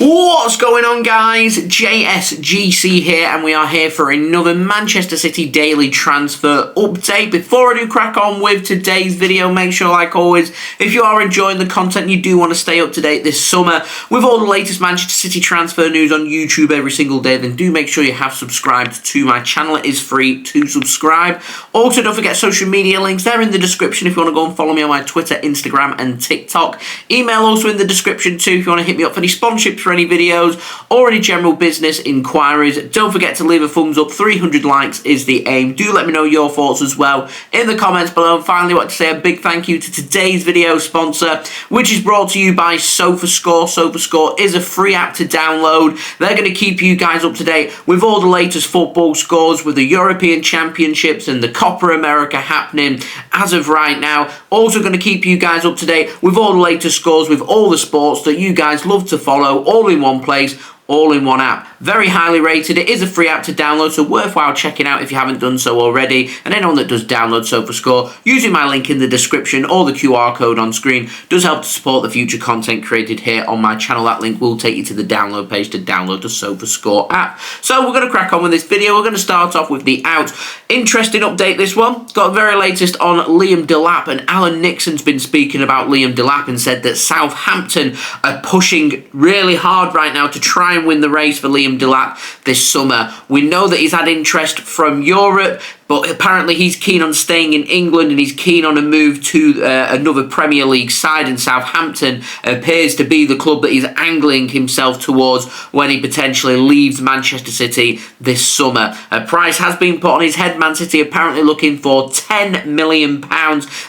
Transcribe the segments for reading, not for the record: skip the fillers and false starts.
What's going on, guys? JSGC here, and we are here for another Manchester City daily transfer update. Before I do crack on with today's video, make sure, like always, if you are enjoying the content and you do want to stay up to date this summer with all the latest Manchester City transfer news on YouTube every single day, then do make sure you have subscribed to my channel. It is free to subscribe. Also, don't forget social media links. They're in the description if you want to go and follow me on my Twitter, Instagram, and TikTok. Email also in the description too if you want to hit me up for any sponsorships for any videos or any general business inquiries. Don't forget to leave a thumbs up. 300 likes is the aim. Do let me know your thoughts as well in the comments below. And finally, I want to say a big thank you to today's video sponsor, which is brought to you by Sofascore. Sofascore is a free app to download. They're going to keep you guys up to date with all the latest football scores, with the European Championships and the Copa America happening as of right now. Also going to keep you guys up to date with all the latest scores with all the sports that you guys love to follow, all in one place, all in one app. Very highly rated. It is a free app to download, so worthwhile checking out if you haven't done so already. And anyone that does download Sofascore, using my link in the description or the QR code on screen does help to support the future content created here on my channel. That link will take you to the download page to download the Sofascore app. So we're going to crack on with this video. We're going to start off with the out. Interesting update, this one. Got the very latest on Liam Delap, and Alan Nixon's been speaking about Liam Delap and said that Southampton are pushing really hard right now to try and win the race for Liam Delap this summer. We know that he's had interest from Europe, but apparently he's keen on staying in England and he's keen on a move to another Premier League side, and Southampton appears to be the club that he's angling himself towards when he potentially leaves Manchester City this summer. A price has been put on his head. Man City apparently looking for £10 million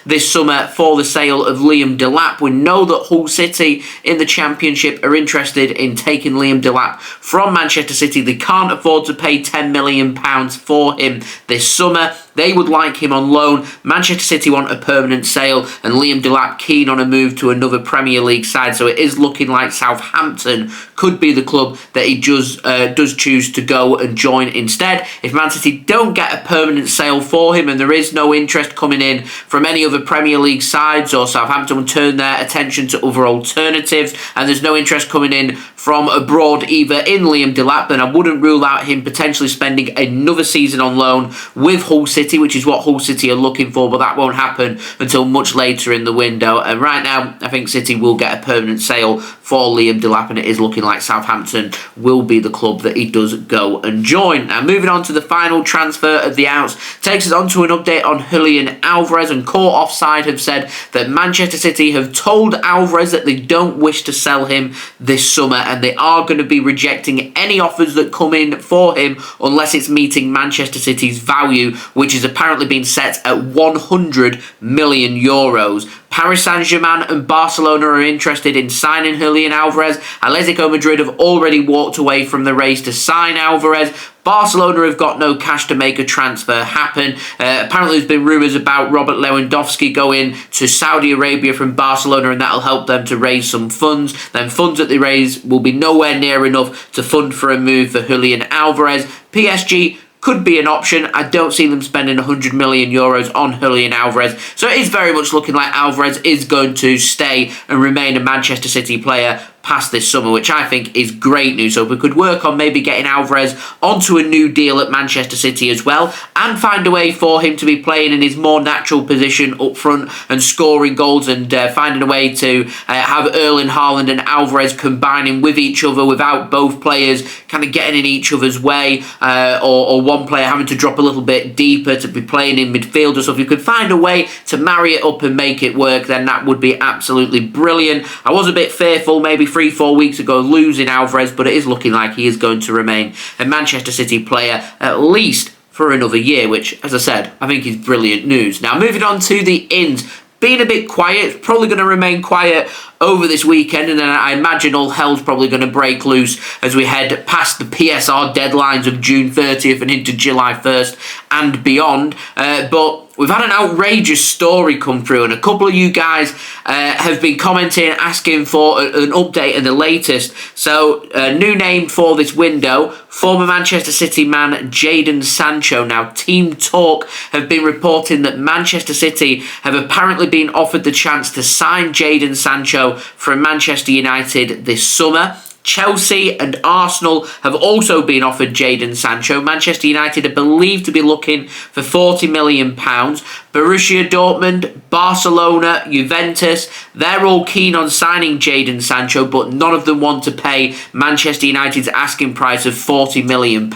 this summer for the sale of Liam Delap. We know that Hull City in the Championship are interested in taking Liam Delap from Manchester City. They can't afford to pay £10 million for him this summer. They would like him on loan. Manchester City want a permanent sale, and Liam Delap keen on a move to another Premier League side. So it is looking like Southampton could be the club that he does choose to go and join instead. If Man City don't get a permanent sale for him and there is no interest coming in from any other Premier League sides, or Southampton will turn their attention to other alternatives, and there's no interest coming in from abroad either in Liam Delap, then I wouldn't rule out him potentially spending another season on loan with Hull City, which is what Hull City are looking for, but that won't happen until much later in the window. And right now, I think City will get a permanent sale for Liam Delap, and it is looking like Southampton will be the club that he does go and join. Now, moving on to the final transfer of the outs, takes us on to an update on Julian Alvarez, and Caught Offside have said that Manchester City have told Alvarez that they don't wish to sell him this summer, and they are going to be rejecting any offers that come in for him unless it's meeting Manchester City's value, which has apparently been set at €100 million. Paris Saint-Germain and Barcelona are interested in signing Julian Alvarez. Atletico Madrid have already walked away from the race to sign Alvarez. Barcelona have got no cash to make a transfer happen. Apparently there's been rumours about Robert Lewandowski going to Saudi Arabia from Barcelona, and that'll help them to raise some funds. Then funds that they raise will be nowhere near enough to fund for a move for Julian Alvarez. PSG could be an option. I don't see them spending €100 million on Julian Alvarez. So it is very much looking like Alvarez is going to stay and remain a Manchester City player past this summer, which I think is great news. So if we could work on maybe getting Alvarez onto a new deal at Manchester City as well, and find a way for him to be playing in his more natural position up front and scoring goals, and finding a way to have Erling Haaland and Alvarez combining with each other without both players kind of getting in each other's way, or one player having to drop a little bit deeper to be playing in midfield or so. If you could find a way to marry it up and make it work, then that would be absolutely brilliant. I was a bit fearful maybe 3-4 weeks ago losing Alvarez, but it is looking like he is going to remain a Manchester City player at least for another year, which, as I said, I think is brilliant news. Now, moving on to the ins. Being a bit quiet, probably going to remain quiet over this weekend, and then I imagine all hell's probably going to break loose as we head past the PSR deadlines of June 30th and into July 1st and beyond. But we've had an outrageous story come through, and a couple of you guys have been commenting, asking for an update and the latest. So, new name for this window, former Manchester City man Jadon Sancho. Now, TeamTalk have been reporting that Manchester City have apparently been offered the chance to sign Jadon Sancho from Manchester United this summer. Chelsea and Arsenal have also been offered Jadon Sancho. Manchester United are believed to be looking for £40 million. Borussia Dortmund, Barcelona, Juventus, they're all keen on signing Jadon Sancho, but none of them want to pay Manchester United's asking price of £40 million,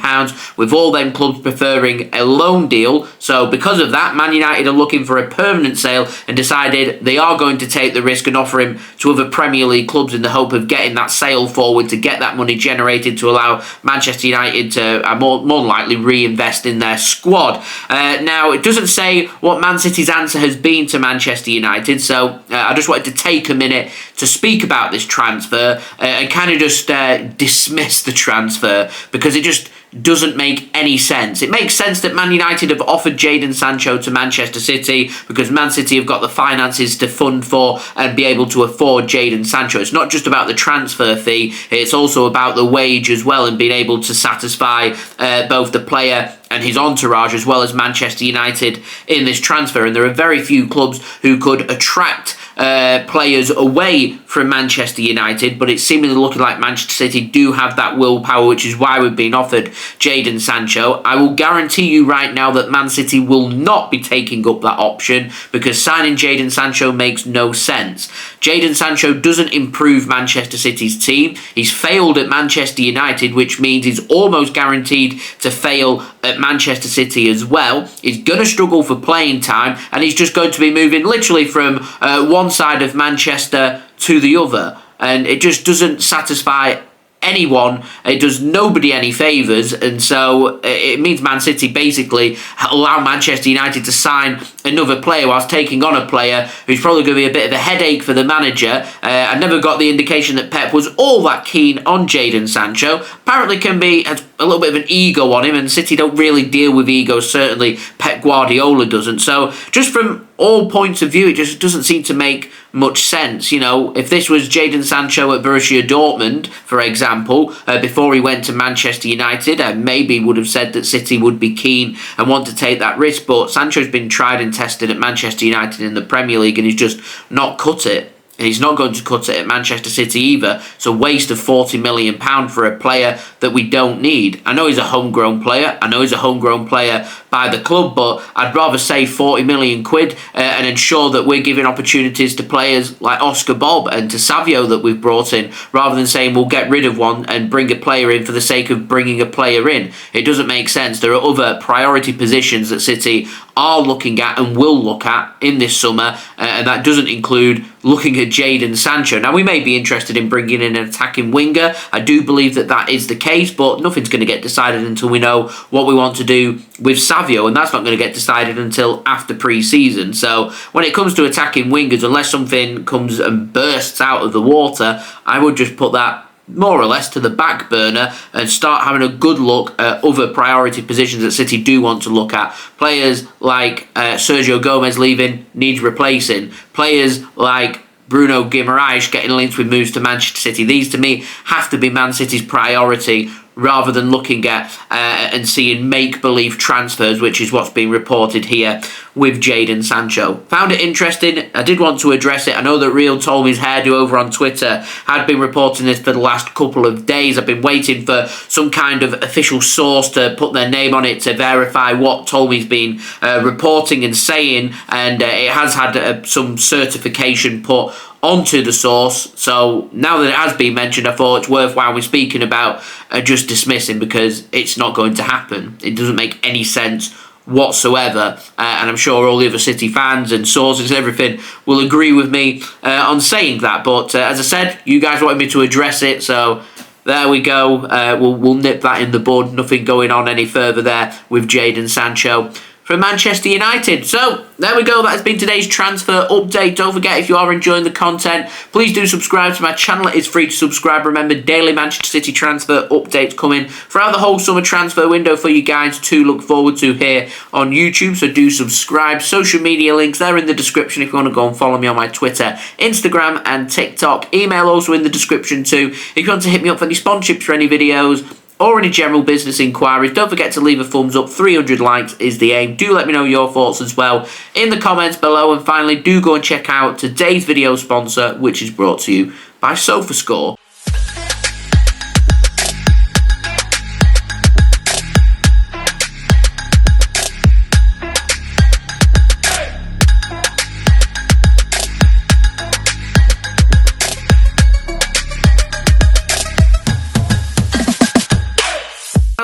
with all them clubs preferring a loan deal. So because of that, Man United are looking for a permanent sale and decided they are going to take the risk and offer him to other Premier League clubs in the hope of getting that sale forward to get that money generated to allow Manchester United to more likely reinvest in their squad. Now, it doesn't say what Man City's answer has been to Manchester United, so I just wanted to take a minute to speak about this transfer and kind of just dismiss the transfer because it just doesn't make any sense. It makes sense that Man United have offered Jadon Sancho to Manchester City because Man City have got the finances to fund for and be able to afford Jadon Sancho. It's not just about the transfer fee, it's also about the wage as well and being able to satisfy both the player and his entourage as well as Manchester United in this transfer. And there are very few clubs who could attract players away from Manchester United, but it's seemingly looking like Manchester City do have that willpower, which is why we've been offered Jadon Sancho. I will guarantee you right now that Man City will not be taking up that option because signing Jadon Sancho makes no sense. Jadon Sancho doesn't improve Manchester City's team. He's failed at Manchester United, which means he's almost guaranteed to fail at Manchester City as well. He's going to struggle for playing time, and he's just going to be moving literally from one side of Manchester to the other, and it just doesn't satisfy anyone. It does nobody any favours, and so it means Man City basically allow Manchester United to sign another player whilst taking on a player who's probably going to be a bit of a headache for the manager. I never got the indication that Pep was all that keen on Jadon Sancho. Apparently has a little bit of an ego on him, and City don't really deal with egos. Certainly Pep Guardiola doesn't. So just from all points of view, it just doesn't seem to make much sense. You know, if this was Jadon Sancho at Borussia Dortmund, for example, before he went to Manchester United, maybe would have said that City would be keen and want to take that risk. But Sancho's been tried and tested at Manchester United in the Premier League, and he's just not cut it. And he's not going to cut it at Manchester City either. It's a waste of £40 million for a player that we don't need. I know he's a homegrown player. I know he's a homegrown player by the club, but I'd rather save 40 million quid and ensure that we're giving opportunities to players like Oscar Bob and to Savio that we've brought in, rather than saying we'll get rid of one and bring a player in for the sake of bringing a player in. It doesn't make sense. There are other priority positions that City are looking at and will look at in this summer, and that doesn't include looking at Jadon Sancho. Now, we may be interested in bringing in an attacking winger. I do believe that that is the case, but nothing's going to get decided until we know what we want to do with Savio, and that's not going to get decided until after pre-season. So when it comes to attacking wingers, unless something comes and bursts out of the water, I would just put that more or less to the back burner and start having a good look at other priority positions that City do want to look at. Players like Sergio Gomez leaving, needs replacing. Players like Bruno Guimaraes getting linked with moves to Manchester City. These, to me, have to be Man City's priority, rather than looking at and seeing make-believe transfers, which is what's being reported here with Jadon Sancho. Found it interesting. I did want to address it. I know that Real told me's hairdo over on Twitter had been reporting this for the last couple of days. I've been waiting for some kind of official source to put their name on it to verify what Tolmy's been reporting and saying, and it has had some certification put onto the source. So now that it has been mentioned, I thought it's worthwhile we're speaking about just dismissing, because it's not going to happen. It doesn't make any sense whatsoever, and I'm sure all the other City fans and sources and everything will agree with me on saying that. But as I said, you guys wanted me to address it, so there we go. We'll nip that in the bud. Nothing going on any further there with Jadon Sancho from Manchester United. So there we go. That has been today's transfer update. Don't forget, if you are enjoying the content, please do subscribe to my channel. It is free to subscribe. Remember, daily Manchester City transfer updates coming throughout the whole summer transfer window for you guys to look forward to here on YouTube. So do subscribe. Social media links, they're in the description if you want to go and follow me on my Twitter, Instagram and TikTok. Email also in the description too if you want to hit me up for any sponsorships for any videos or any general business inquiries. Don't forget to leave a thumbs up. 300 likes is the aim. Do let me know your thoughts as well in the comments below. And finally, do go and check out today's video sponsor, which is brought to you by Sofascore.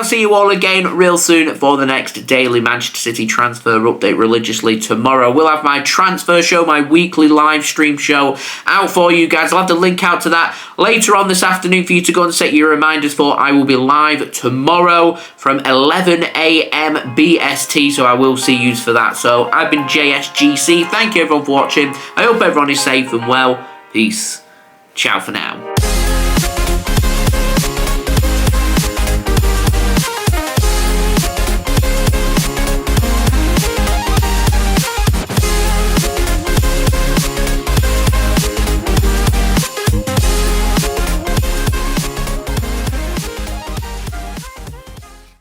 I'll see you all again real soon for the next daily Manchester City transfer update religiously tomorrow. We'll have my transfer show, my weekly live stream show out for you guys. I'll have the link out to that later on this afternoon for you to go and set your reminders for. I will be live tomorrow from 11 a.m. BST, so I will see you for that. So I've been JSGC. Thank you everyone for watching. I hope everyone is safe and well. Peace. Ciao for now.